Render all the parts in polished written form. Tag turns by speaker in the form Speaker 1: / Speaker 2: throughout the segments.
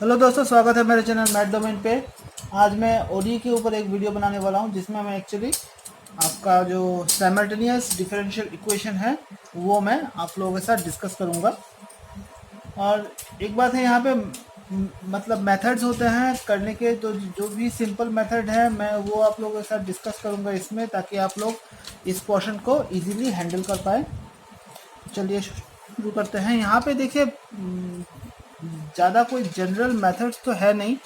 Speaker 1: Hello दोस्तों, स्वागत है मेरे चैनल मैथ डोमेन पे। आज मैं ओडी के ऊपर एक वीडियो बनाने वाला हूं जिसमें मैं एक्चुअली आपका जो साइमल्टेनियस डिफरेंशियल इक्वेशन है वो मैं आप लोगों के साथ डिस्कस करूंगा। और एक बात है, यहाँ पे मतलब मेथड्स होते हैं करने के, तो जो भी सिंपल मेथड है मैं वो आप लोगों के साथ डिस्कस करूंगा इसमें, ताकि आप लोग इस पोर्शन को इजीली हैंडल कर पाए। चलिए शुरू करते हैं। यहाँ पे देखिए, ज़्यादा कोई जनरल मेथड्स तो है नहीं,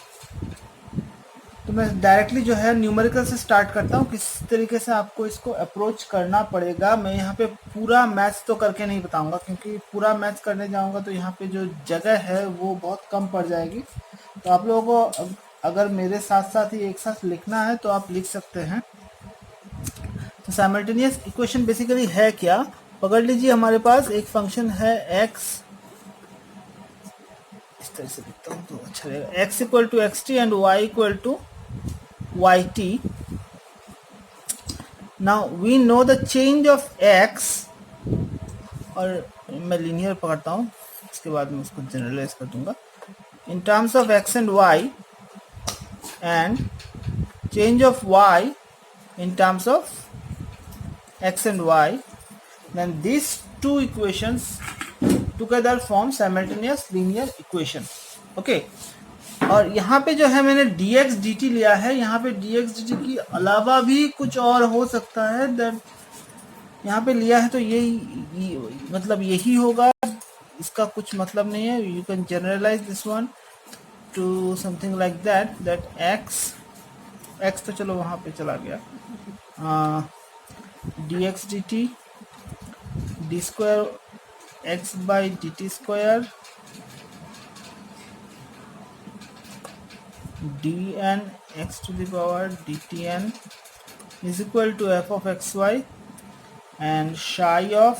Speaker 1: तो मैं डायरेक्टली जो है न्यूमेरिकल से स्टार्ट करता हूँ। किस तरीके से आपको इसको अप्रोच करना पड़ेगा। मैं यहाँ पे पूरा मैथ्स तो करके नहीं बताऊँगा, क्योंकि पूरा मैथ्स करने जाऊँगा तो यहाँ पे जो जगह है वो बहुत कम पड़ जाएगी। तो आप लोगों को अगर मेरे साथ साथ ही एक साथ लिखना है तो आप लिख सकते हैं। तो साइमल्टेनियस इक्वेशन बेसिकली है क्या, पकड़ लीजिए। हमारे पास एक फंक्शन है एक्स, इस तरह से लिखता हूँ तो अच्छा रहेगा। X equal to x t and y equal to y t. Now we know the change of x, और मैं लीनियर पकड़ता हूँ, इसके बाद मैं उसको जनरलाइज कर दूंगा, in terms of x and y, and change of y in terms of x and y, then these two equations together form simultaneous linear equation. Okay, और यहाँ पे जो है मैंने dx dt लिया है। यहाँ पे dx dt की अलावा भी कुछ और हो सकता है, दैट यहाँ पे लिया है तो यही मतलब यही होगा, इसका कुछ मतलब नहीं है। You can generalise this one to something like that, x तो चलो वहाँ पे चला गया, dx dt d square x by dt square dn x to the power dtn is equal to f of xy and psi of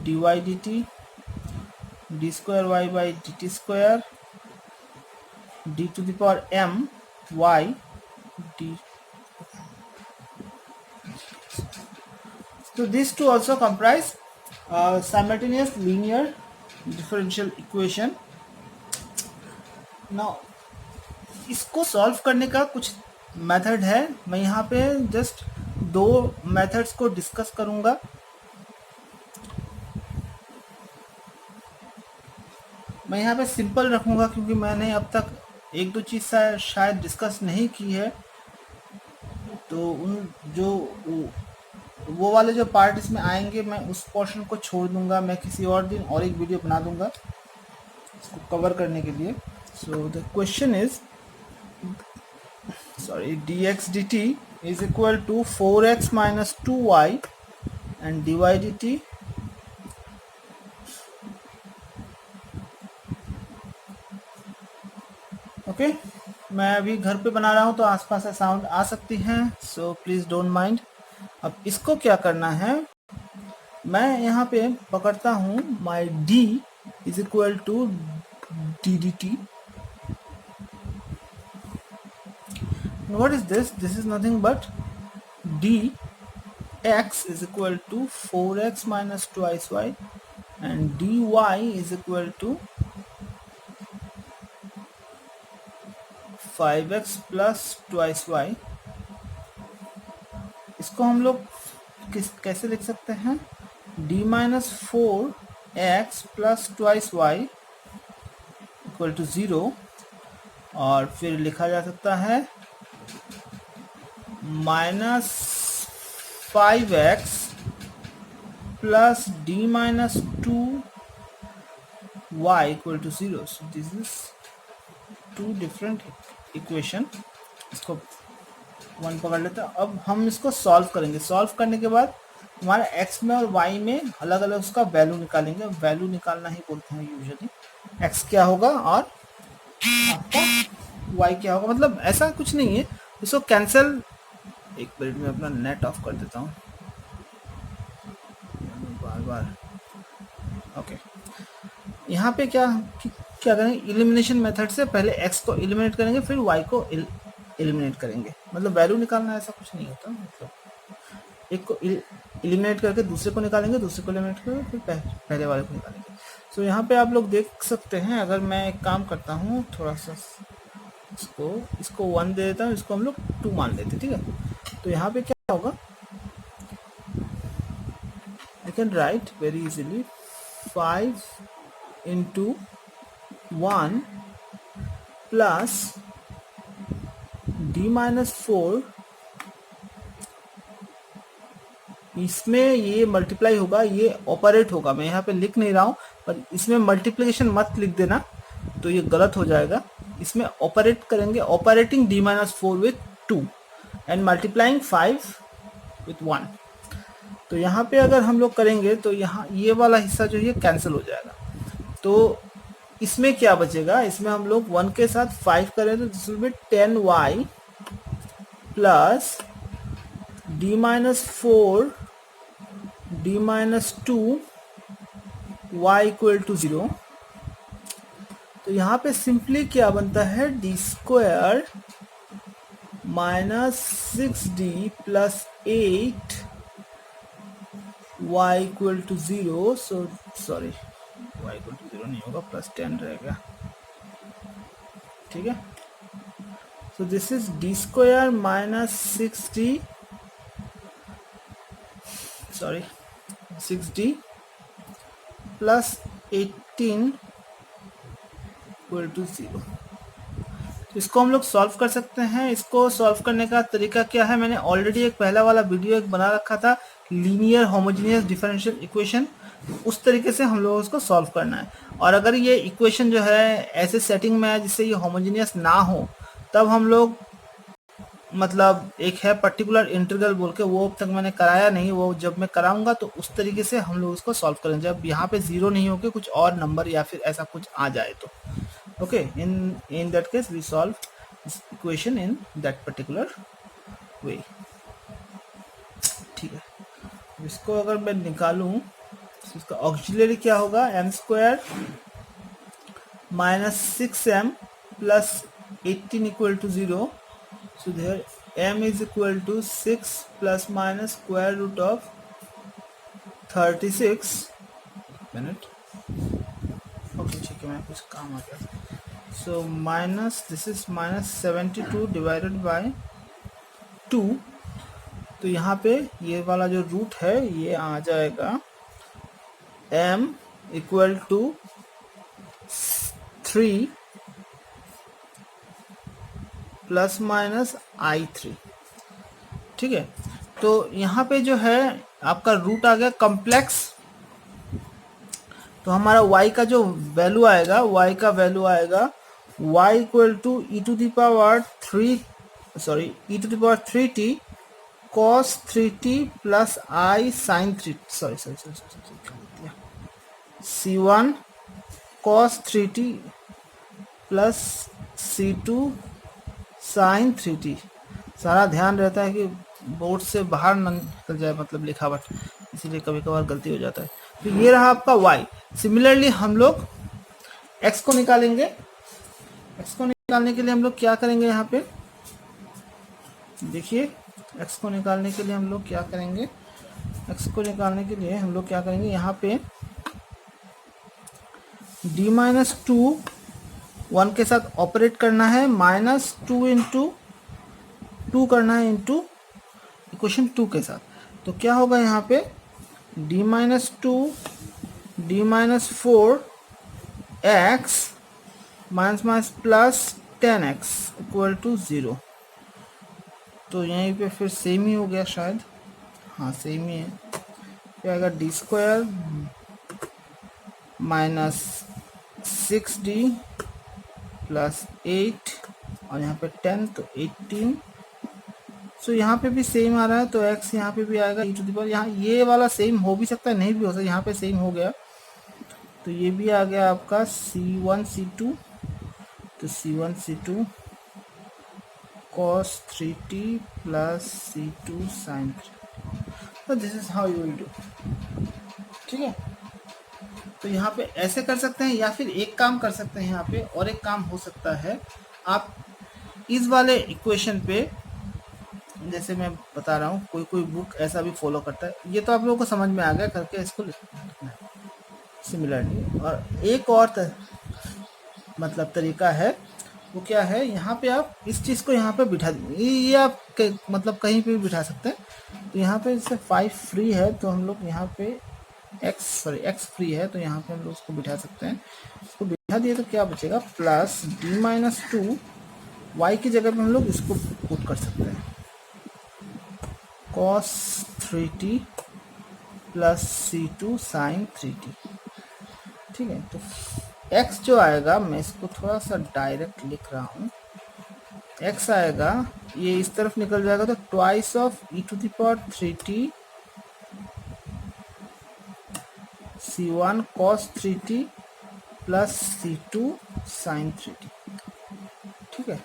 Speaker 1: dy dt d square y by dt square d to the power m y d. So these two also comprise simultaneous linear differential equation. Now इसको solve करने का कुछ method है। मैं यहाँ पे just दो methods को डिस्कस करूँगा। मैं यहाँ पे सिंपल रखूँगा क्योंकि मैंने अब तक एक दो चीज़ शायद डिस्कस नहीं की है, तो उन जो वो वाले जो पार्ट इसमें आएंगे मैं उस पोर्शन को छोड़ दूंगा। मैं किसी और दिन और एक वीडियो बना दूंगा इसको कवर करने के लिए। So the question is, sorry, dx dt is equal to 4x minus 2y and dy dt okay. मैं अभी घर पे बना रहा हूँ तो आसपास से साउंड आ सकती हैं, सो प्लीज़ डोंट माइंड। अब इसको क्या करना है, मैं यहाँ पे पकड़ता हूँ my d is equal to d d t. What is this? This is nothing but dx is equal to 4x minus twice y and dy is equal to 5x plus twice y। इसको हम लोग कैसे लिख सकते हैं, d minus 4x plus twice y equal to 0, और फिर लिखा जा सकता है minus 5x plus d minus 2y equal to 0. So this is two different equation। इसको वन पकड़ लेते हैं। अब हम इसको सॉल्व करेंगे। सॉल्व करने के बाद हमारे x में और y में अलग अलग उसका वैल्यू निकालेंगे। वैल्यू निकालना ही बोलते हैं यूजुअली। x क्या होगा और आपका y क्या होगा, मतलब ऐसा कुछ नहीं है। इसको कैंसिल, एक मिनट में अपना नेट ऑफ कर देता हूँ बार बार। ओके, यहाँ पे क्या करेंगे, इलिमिनेशन मेथड से पहले x को एलिमिनेट करेंगे, फिर y को एलिमिनेट करेंगे। मतलब वैल्यू निकालना ऐसा कुछ नहीं होता, मतलब एक को एलिमिनेट करके दूसरे को निकालेंगे, दूसरे को एलिमिनेट करके फिर पहले वाले को निकालेंगे। सो यहाँ पे आप लोग देख सकते हैं, अगर मैं एक काम करता हूँ, थोड़ा सा इसको 1 दे देता हूँ, इसको हम लोग 2 मान लेते हैं, ठीक है। तो यहाँ पे क्या होगा, I can write very easily 5 into 1 plus d-4, इसमें ये मल्टीप्लाई होगा, ये ऑपरेट होगा, मैं यहाँ पे लिख नहीं रहा हूँ, पर इसमें मल्टीप्लिकेशन मत लिख देना, तो ये गलत हो जाएगा। इसमें ऑपरेट करेंगे, operating d-4 with 2 and multiplying 5 with 1। तो यहाँ पे अगर हम लोग करेंगे तो यहाँ ये वाला हिस्सा जो है कैंसिल हो जाएगा। तो इसमें क्या बचेगा, इसमें हम लोग 1 के साथ 5 करें तो this will be 10y plus d-4 d-2 y equal to 0। तो यहाँ पे सिंपली क्या बनता है, d square minus 6d plus 8 y equal to 0। So sorry, y equal to 0 नहीं होगा, प्लस 10 रहेगा, ठीक है। So this is d square minus 6d plus 18 equal to 0। इसको हम लोग सॉल्व कर सकते हैं। इसको सॉल्व करने का तरीका क्या है, मैंने ऑलरेडी एक पहला वाला वीडियो एक बना रखा था, लीनियर होमोजेनियस डिफरेंशियल इक्वेशन, उस तरीके से हम लोग उसको सॉल्व करना है। और अगर ये इक्वेशन जो है ऐसे सेटिंग में है जिससे ये होमोजेनियस ना हो, तब हम लोग मतलब एक है पर्टिकुलर इंटीग्रल बोल के, वो अब तक मैंने कराया नहीं, वो जब मैं कराऊंगा तो उस तरीके से हम लोग उसको सॉल्व करेंगे, जब यहाँ पे 0 नहीं होके कुछ और नंबर या फिर ऐसा कुछ आ जाए तो। okay, in that case we solve this equation in that particular way, ठीक है। इसको अगर मैं निकालूं तो इसका ऑक्सिलरी क्या होगा, m square minus 6m plus 18 equal to 0। So there m is equal to 6 plus minus square root of 36 minute. Okay ठीक है, मैं कुछ काम आ गया। So minus this is minus 72 divided by 2। तो यहाँ पे ये वाला जो रूट है ये आ जाएगा m equal to 3 plus minus i3, ठीक है। तो यहाँ पे जो है आपका रूट आ गया कॉम्प्लेक्स, तो हमारा y का जो वैल्यू आएगा, y का वैल्यू आएगा y equal to e to the power 3t cos 3t plus i sin 3, c1 cos 3t plus c2 sin 3t। सारा ध्यान रहता है कि बोर्ड से बाहर न निकल जाए, मतलब लिखावट, इसीलिए कभी कभार गलती हो जाता है। तो ये रहा आपका y। सिमिलरली हम लोग x को निकालेंगे। x को निकालने के लिए हम लोग क्या करेंगे, यहाँ पे देखिए, x को निकालने के लिए हम लोग क्या करेंगे, x को निकालने के लिए हम लोग क्या करेंगे, यहाँ पे d-2 1 के साथ ऑपरेट करना है, माइनस 2 इंटू 2 करना है इंटू इक्वेशन 2 के साथ। तो क्या होगा यहाँ पे d-2 d-4 x minus minus plus 10x equal to 0। तो यहीं पे फिर सेम ही हो गया शायद, हाँ सेम ही है। क्या आएगा, d square minus 6d plus 8 और यहाँ पे 10 तो 18। सो यहाँ पे भी सेम आ रहा है, तो x यहाँ पे भी आएगा e टू द पावर, यहाँ ये वाला सेम हो भी सकता है, नहीं भी हो सकता, यहाँ पे सेम हो गया। तो ये भी आ गया आपका c1 c2, तो c1 c2 cos 3t plus c2 sin 3। तो this is how you will do, ठीक है। तो यहाँ पे ऐसे कर सकते हैं, या फिर एक काम कर सकते हैं यहाँ पे, और एक काम हो सकता है, आप इस वाले इक्वेशन पे, जैसे मैं बता रहा हूँ, कोई कोई बुक ऐसा भी फॉलो करता है, ये तो आप लोगों को समझ में आ गया, करके इसको लिखना है। सिमिलरली। और एक और मतलब तरीका है, वो क्या है, यहाँ पे आप इस चीज़ को यहाँ पे बिठा देंगे, ये आप मतलब कहीं पे भी बिठा सकते हैं। तो यहाँ पे जैसे 5 फ्री है तो हम लोग यहाँ पे x फ्री है तो यहाँ पे हम लोग उसको बिठा सकते हैं। इसको बिठा दिए तो क्या बचेगा, प्लस d-2 y की जगह पे हम लोग इसको पुट कर सकते हैं, cos 3t plus c2 sin 3t। ठीक है, तो x जो आएगा, मैं इसको थोड़ा सा डायरेक्ट लिख रहा हूँ, x आएगा, ये इस तरफ निकल जाएगा तो twice of e⁻3t c1 cos 3t plus c2 sin 3t। ठीक है,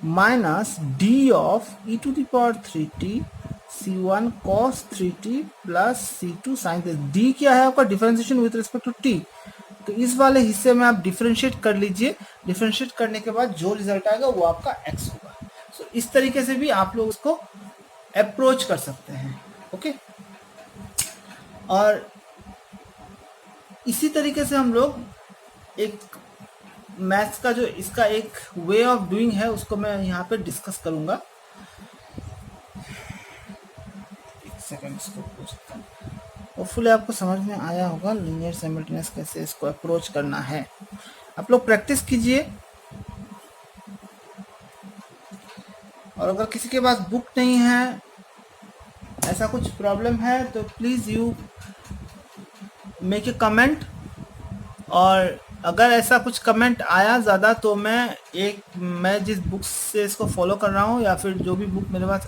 Speaker 1: minus d of e⁻3t c1 cos 3t plus c2 sin 3t। d क्या है आपका, differentiation with respect to t। तो इस वाले हिस्से में आप डिफरेंशिएट कर लीजिए, डिफरेंशिएट करने के बाद जो रिजल्ट आएगा वो आपका x होगा। सो इस तरीके से भी आप लोग उसको अप्रोच कर सकते हैं। ओके, और इसी तरीके से हम लोग एक मैथ्स का जो इसका एक वे ऑफ डूइंग है उसको मैं यहाँ पे डिस्कस करूँगा। एक सेकंड, इसको पूछता हूँ, होपफुली आपको समझ में आया होगा लीनियर साइमल्टेनियस कैसे इसको अप्रोच करना है। आप लोग प्रैक्टिस कीजिए, और अगर किसी के पास बुक नहीं है, ऐसा कुछ प्रॉब्लम है, तो please you make a comment. और अगर ऐसा कुछ कमेंट आया ज़्यादा तो मैं जिस बुक से इसको फॉलो कर रहा हूँ या फिर जो भी बुक मेरे पास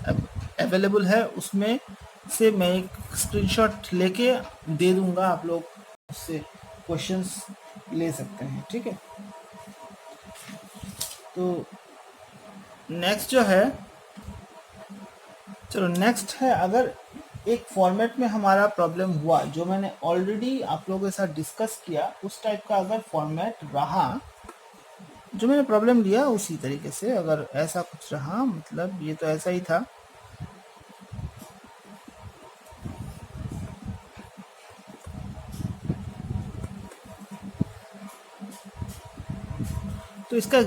Speaker 1: अवेलेबल है उसमें से मैं एक स्क्रीनशॉट लेके दे दूँगा, आप लोग उससे क्वेश्चंस ले सकते हैं। ठीक है, तो नेक्स्ट जो है, चलो नेक्स्ट है, अगर एक फॉर्मेट में हमारा प्रॉब्लम हुआ जो मैंने ऑलरेडी आप लोगों के साथ डिस्कस किया, उस टाइप का अगर फॉर्मेट रहा, जो मैंने प्रॉब्लम लिया उसी तरीके से अगर ऐसा कुछ रहा, मतलब ये तो ऐसा ही था, तो इसका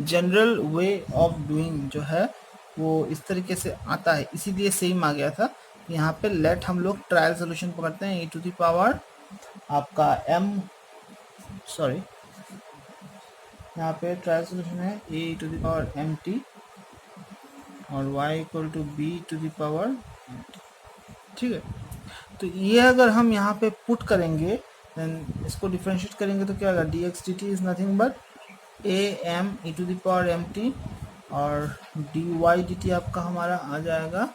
Speaker 1: जनरल वे ऑफ डूइंग जो है वो इस तरीके से आता है, इसीलिए सेम आ गया था। यहाँ पे लेट हम लोग ट्रायल सोल्यूशन पकड़ते हैं, e⁻ आपका m, सॉरी यहाँ पे ट्रायल सोल्यूशन है a⁻mt और y = b⁻mt। ठीक है, तो ये अगर हम यहाँ पे पुट करेंगे, देन इसको डिफरेंशिएट करेंगे तो क्या होगा, dx dt is nothing but am e⁻mt और dy dt आपका हमारा आ जाएगा,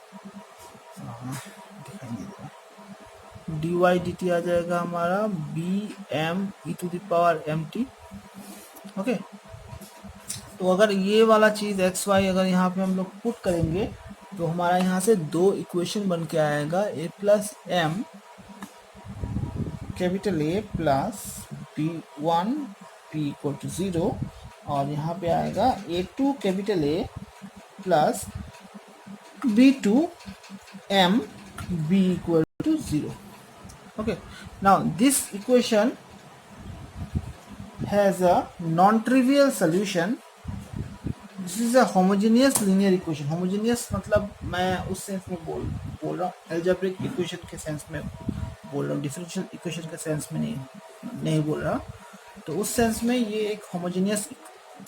Speaker 1: dy dt आ जाएगा हमारा bm e⁻mt। ओके, तो अगर ये वाला चीज़ एक्स वाई अगर यहाँ पे हम लोग पुट करेंगे तो हमारा यहाँ से दो इक्वेशन बन के आएगा, a plus m capital A plus b1 p = 0, और यहाँ पे आएगा a2 capital A plus b2 m b = 0। Okay, now this equation has a non-trivial solution. This is a homogeneous linear equation. Homogeneous मतलब मैं उस सेंस में बोल रहा हूँ, algebraic equation के सेंस में बोल रहा हूँ, differential equation के सेंस में नहीं बोल रहा। तो उस सेंस में ये एक homogeneous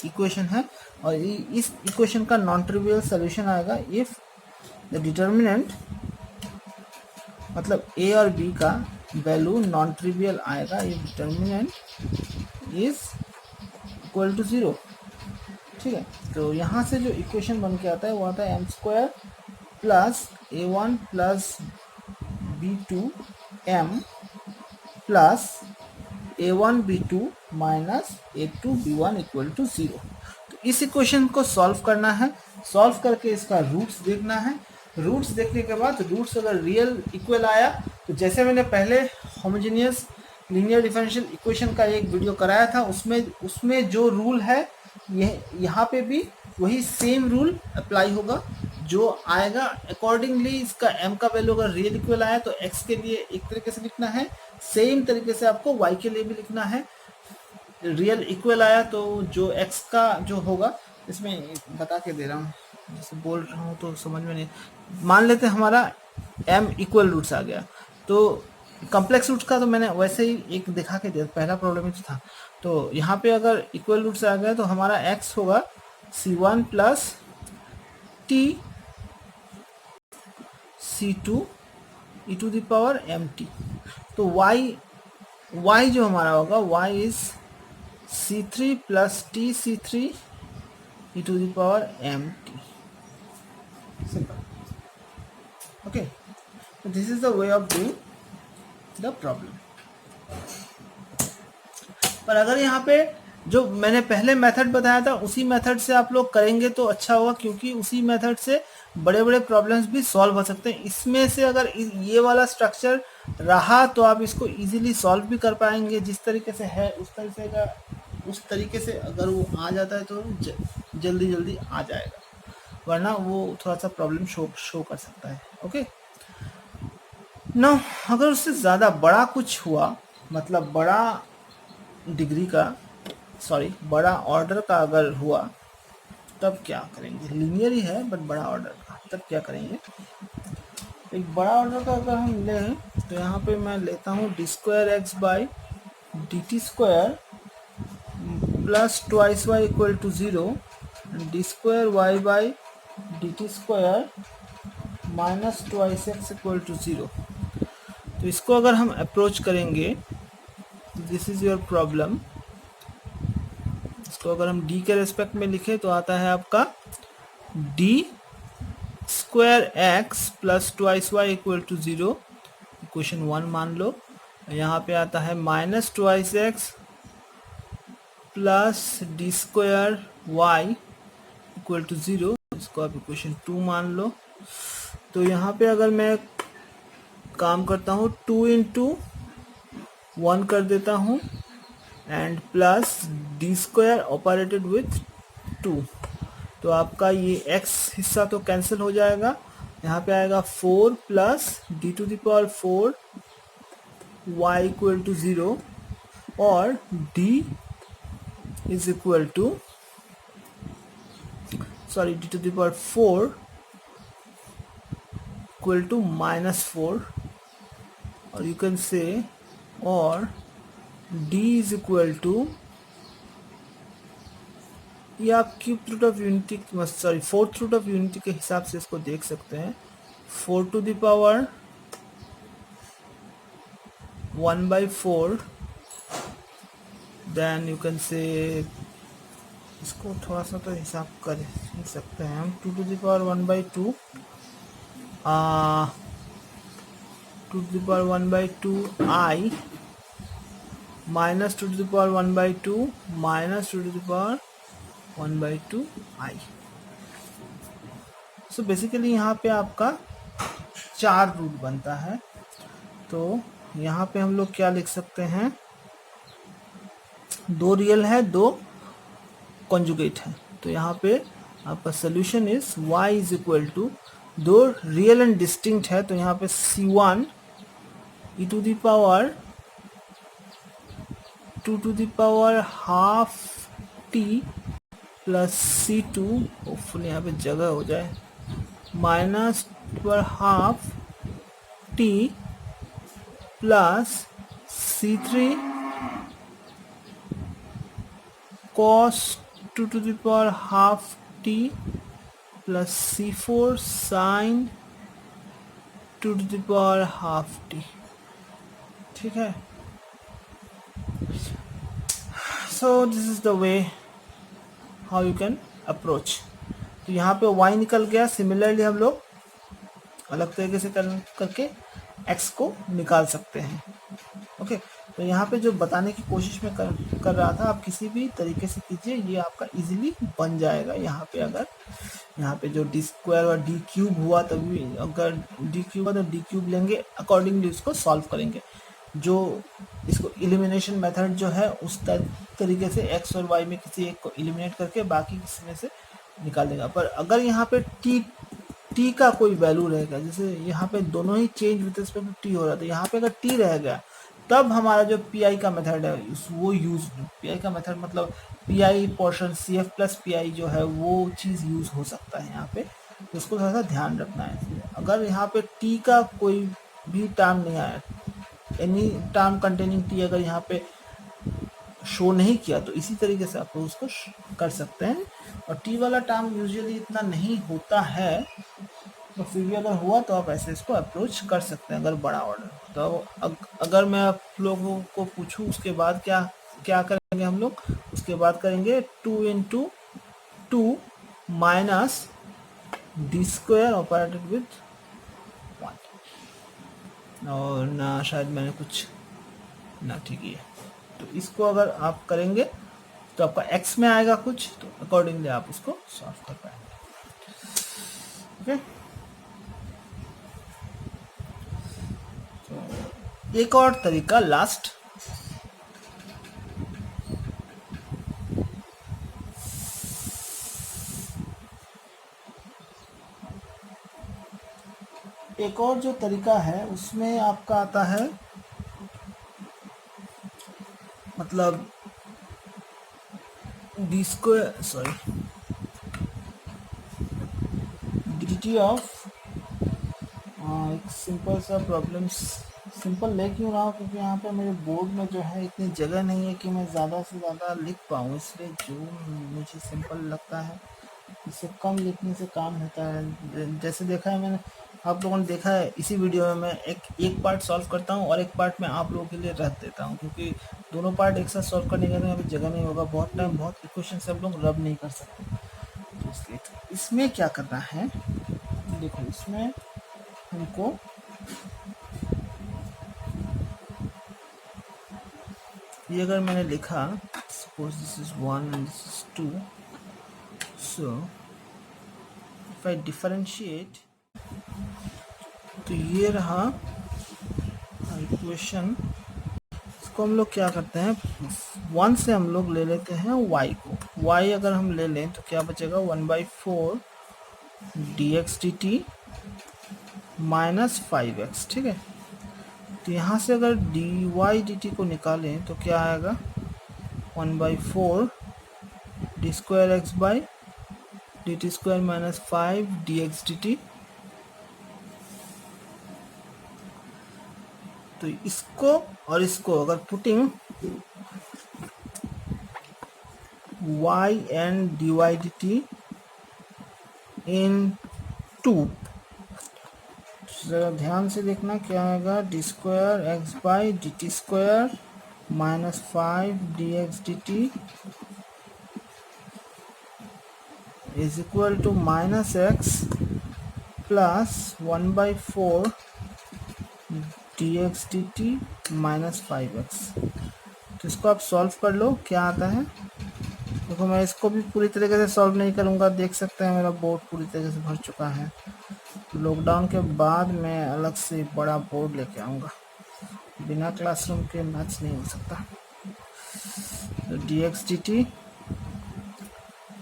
Speaker 1: equation है, और इस equation का non-trivial solution आएगा if the determinant, मतलब a और b का वैल्यू नॉन ट्रिवियल आएगा, ये डिटर्मिनेंट इज इक्वल टू 0। ठीक है, तो यहाँ से जो इक्वेशन बन के आता है वो आता है m² plus a1 plus b2 m plus a1 b2 minus a2 b1 equal to 0। तो इस इक्वेशन को सॉल्व करना है, सॉल्व करके इसका रूट्स देखना है, रूट्स देखने के बाद रूट्स अगर रियल इक्वल आया तो जैसे मैंने पहले होमोजेनियस लीनियर डिफरेंशियल इक्वेशन का एक वीडियो कराया था, उसमें जो रूल है यहाँ पे भी वही सेम रूल अप्लाई होगा, जो आएगा अकॉर्डिंगली इसका m का वैल्यू अगर रियल इक्वल आया तो x के लिए एक तरीके से लिखना है, सेम तरीके से आपको y के लिए भी लिखना है। रियल इक्वल आया तो जो x का जो होगा, इसमें बता के दे रहा हूँ, जैसे बोल रहा हूँ तो समझ में नहीं। मान लेते हैं हमारा m इक्वल रूट्स आ गया, तो कॉम्प्लेक्स रूट्स का तो मैंने वैसे ही एक दिखा के दिया, पहला प्रॉब्लम ही तो था। तो यहाँ पे अगर इक्वल रूट्स आ गया तो हमारा x होगा c1 plus t c2 e to the power mt। तो y जो हमारा होगा y is c3 plus t c3 e to the power mt। Simple. Okay, this is the way of doing the problem. पर अगर यहाँ पे जो मैंने पहले मेथड बताया था उसी मेथड से आप लोग करेंगे तो अच्छा होगा, क्योंकि उसी मेथड से बड़े बड़े प्रॉब्लम्स भी सॉल्व हो सकते हैं। इसमें से अगर ये वाला स्ट्रक्चर रहा तो आप इसको इजीली सॉल्व भी कर पाएंगे। जिस तरीके से है उस तरीके से अगर वो आ जाता है तो जल्दी जल्दी आ जाएगा, वरना वो थोड़ा सा प्रॉब्लम शो कर सकता है। ओके ना, अगर उससे ज़्यादा बड़ा कुछ हुआ, मतलब बड़ा डिग्री का, सॉरी बड़ा ऑर्डर का अगर हुआ, तब क्या करेंगे? लीनियर ही है बट बड़ा ऑर्डर का, तब क्या करेंगे? एक बड़ा ऑर्डर का अगर हम लें तो यहाँ पे मैं लेता हूँ d square x by d t square plus twice y equal to 0, d square y by d t square minus twice x equal to 0। तो इसको अगर हम अप्रोच करेंगे, दिस इज योर प्रॉब्लम। इसको अगर हम d के रेस्पेक्ट में लिखें तो आता है आपका d square x plus twice y equal to 0, equation 1 मान लो। यहाँ पे आता है minus twice x plus d square y equal to 0, इसको आप इक्वेशन 2 मान लो। तो यहाँ पे अगर मैं काम करता हूँ 2 इंटू 1 कर देता हूँ and plus d square operated with 2, तो आपका ये x हिस्सा तो कैंसिल हो जाएगा। यहाँ पे आएगा 4 plus d to the power 4 y equal to 0 और d is equal to d to the power 4 equal to -4, और यू कैन से और d इज इक्वल टू, ये आप cube root of unity, sorry fourth root of unity के हिसाब से इसको देख सकते हैं। 4 to the power 1/4, then you can say, इसको थोड़ा सा तो हिसाब कर ही सकते हैं हम। 2 to the power 1/2, 2 to the power 1/2 i minus 2 to the power 1/2 minus 2 to the power 1/2 i। So basically यहाँ पे आपका 4 रूट बनता है। तो यहाँ पे हम लोग क्या लिख सकते हैं, 2 रियल है 2 कॉन्जुगेट है। तो यहाँ पे आपका solution is y is equal to, 2 real and distinct है तो यहाँ पे c1 e to the power 2 to the power half t plus c2, hopefully यहाँ पे जगह हो जाए, माइनस पर half t plus c3 cos 2 to the power half t plus c4 sin 2 to the power half t। ठीक है, so this is the way how you can approach. तो यहाँ पे y निकल गया। सिमिलरली हम लोग अलग तरीके से करके x को निकाल सकते हैं। ओके, तो यहाँ पे जो बताने की कोशिश में कर रहा था, आप किसी भी तरीके से कीजिए, ये आपका इजीली बन जाएगा। यहाँ पे अगर यहाँ पे जो डी स्क्वायर और डी क्यूब हुआ, तभी अगर डी क्यूब हुआ तो डी क्यूब लेंगे, अकॉर्डिंगली उसको सॉल्व करेंगे। जो इसको एलिमिनेशन मेथड जो है उस तरीके से x और y में किसी एक को एलिमिनेट करके बाकी किसी में से निकाल देगा। पर अगर यहाँ पे t का कोई वैल्यू रहेगा, जैसे यहाँ पे दोनों ही change with respect to t हो रहा था, यहाँ पे अगर t रह गया तब हमारा जो पी आई का मेथड है वो यूज, पी आई का मेथड मतलब P I portion C F plus P I जो है वो चीज़ यूज़ हो सकता है यहाँ पे, तो उसको थोड़ा सा ध्यान रखना है। अगर यहाँ पे टी का कोई भी टर्म नहीं आया, एनी टर्म कंटेनिंग टी अगर यहाँ पे शो नहीं किया, तो इसी तरीके से आप उसको कर सकते हैं। और टी वाला टर्म यूजुअली इतना नहीं होता है, तो फिर भी अगर हुआ तो आप ऐसे इसको अप्रोच कर सकते हैं अगर बड़ा ऑर्डर हो। तो अगर मैं आप लोगों को पूछूं उसके बाद क्या क्या करेंगे हम लोग, उसके बाद करेंगे 2 × 2 minus D square operated with 1, और ना शायद मैंने कुछ ना, ठीक है। तो इसको अगर आप करेंगे तो आपका x में आएगा कुछ, तो अकॉर्डिंगली आप उसको सॉल्व कर पाएंगे। ओके, तो एक और तरीका लास्ट, एक और जो तरीका है उसमें आपका आता है मतलब D square, sorry, D T of, एक सिंपल सा प्रॉब्लम्स, सिंपल ले क्यों रहा हूँ क्योंकि यहाँ पे मेरे बोर्ड में जो है इतनी जगह नहीं है कि मैं ज़्यादा से ज़्यादा लिख पाऊँ, इसलिए जो मुझे सिंपल लगता है इससे कम लिखने से काम होता है। जैसे देखा है मैंने, आप लोगों ने देखा है इसी वीडियो में मैं एक पार्ट सॉल्व करता हूँ और एक पार्ट मैं आप लोगों के लिए रख देता हूँ, क्योंकि दोनों पार्ट एक साथ सॉल्व करने के लिए अभी जगह नहीं होगा, बहुत टाइम बहुत इक्वेशन से आप लोग रब नहीं कर सकते। तो इसलिए इसमें क्या करना है, देखो इसमें हमको ये अगर मैंने लिखा suppose this is 1 and this is 2, so if I differentiate, तो ये रहा इक्वेशन। इसको हम लोग क्या करते हैं, 1 से हम लोग ले लेते हैं y को, y अगर हम ले लें तो क्या बचेगा 1/4 dx dt माइनस 5x, ठीक है। तो यहाँ से अगर dy dt को निकालें तो क्या आएगा 1/4 d square x by d t square minus 5 d x d t. तो इसको और इसको अगर putting y and d y d t in 2, जरा ध्यान से देखना क्या आएगा, d square x by d t square minus 5 d x d t is equal to minus x plus 1/4 d x d t minus 5x। तो इसको आप solve कर लो क्या आता है। देखो मैं इसको भी पूरी तरीके से सॉल्व नहीं करूँगा, देख सकते हैं मेरा बोर्ड पूरी तरीके से भर चुका है। लॉकडाउन के बाद मैं अलग से बड़ा बोर्ड लेके आऊँगा, बिना क्लासरूम के मैथ्स नहीं हो सकता। तो डी एक्स डी टी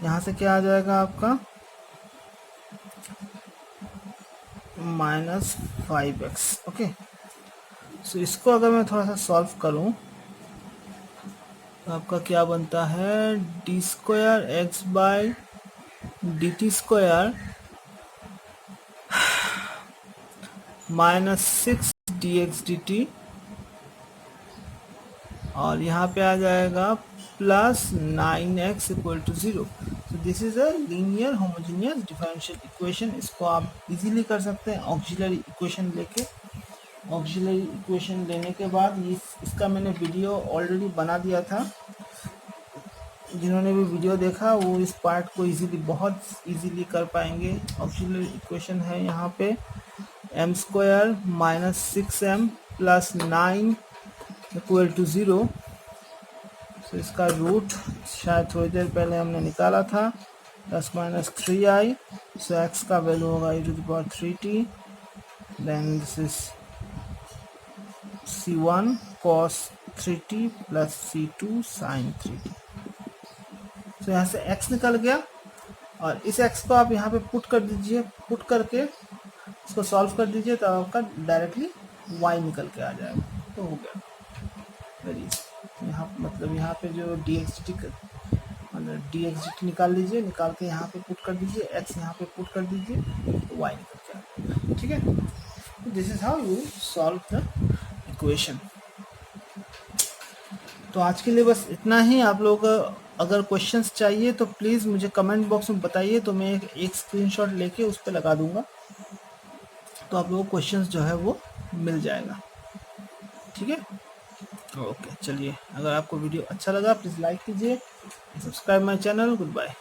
Speaker 1: यहाँ से क्या आ जाएगा आपका माइनस 5x। ओके, सो इसको अगर मैं थोड़ा सा सॉल्व करूं तो आपका क्या बनता है, d square x by d t square minus 6 D x d T, और यहाँ पे आ जाएगा प्लस 9x इक्वल टू 0। तो this is a linear homogeneous differential equation. इसको आप इजीली कर सकते हैं ऑक्सिलरी इक्वेशन लेके। ऑक्सिलरी इक्वेशन लेने के बाद इसका मैंने वीडियो ऑलरेडी बना दिया था, जिन्होंने भी वीडियो देखा वो इस पार्ट को इजीली, बहुत इजीली कर पाएंगे। ऑक्सिलरी इक्वेशन है यहाँ पे m square minus 6m plus 9 equal to 0। तो इसका रूट शायद थोड़ी देर पहले हमने निकाला था, plus minus 3i। So x का वैल्यू होगा e⁻3t, then this is c1 cos 3t plus c2 sin 3t। तो यहाँ से x निकल गया और इस x को आप यहाँ पे पुट कर दीजिए, पुट करके इसको सॉल्व कर दीजिए तो आपका डायरेक्टली y निकल के आ जाएगा। तो हो गया। मतलब यहाँ पे जो डी एक्स डी मतलब डी एक्स डी निकाल लीजिए, निकाल के यहाँ पे पुट कर दीजिए, एक्स यहाँ पे पुट कर दीजिए, तो वाई निकल के आएगा। ठीक है, this is how you solve the equation. तो आज के लिए बस इतना ही। आप लोग अगर क्वेश्चंस चाहिए तो प्लीज़ मुझे कमेंट बॉक्स में बताइए, तो मैं एक स्क्रीनशॉट लेके उस पर लगा दूंगा, तो आप लोगों को क्वेश्चंस जो है वो मिल जाएगा। ठीक है, ओके, चलिए, अगर आपको वीडियो अच्छा लगा प्लीज़ लाइक कीजिए, subscribe my channel. Good bye.